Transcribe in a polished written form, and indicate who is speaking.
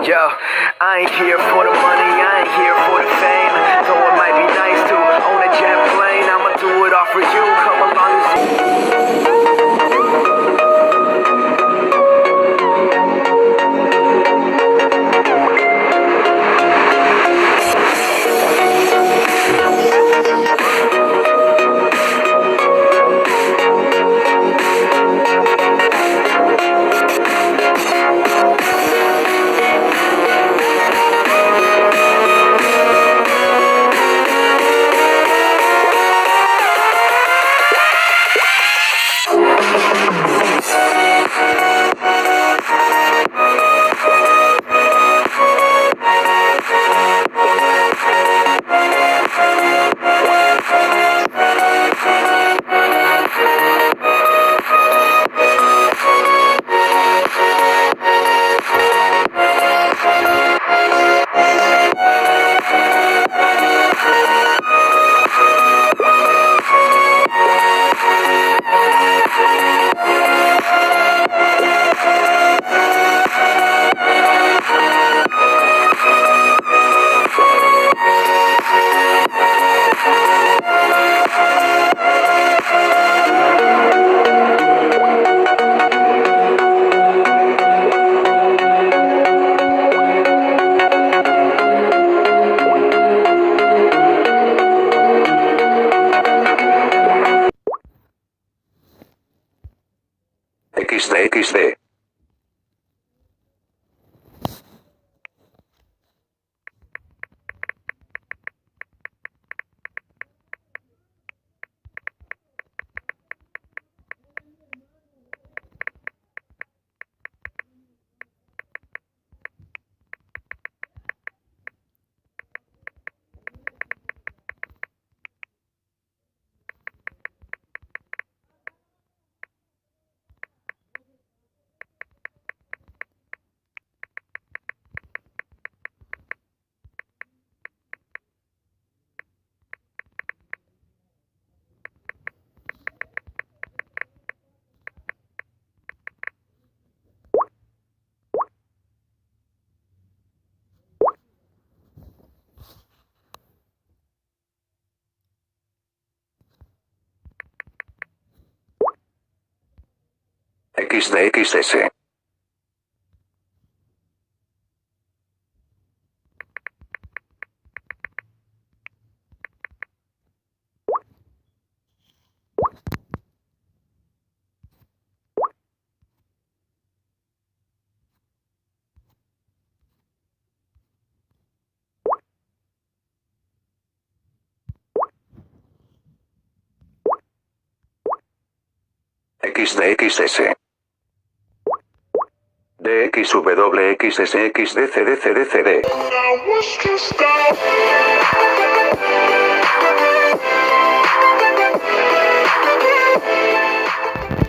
Speaker 1: Yo, I ain't here for the money, I ain't here for the fame. Though it might be nice to own a jet plane, I'ma do it all for you. Come along and see.
Speaker 2: XD. XDXS. XDXS. DXWXSXDCDCDCD.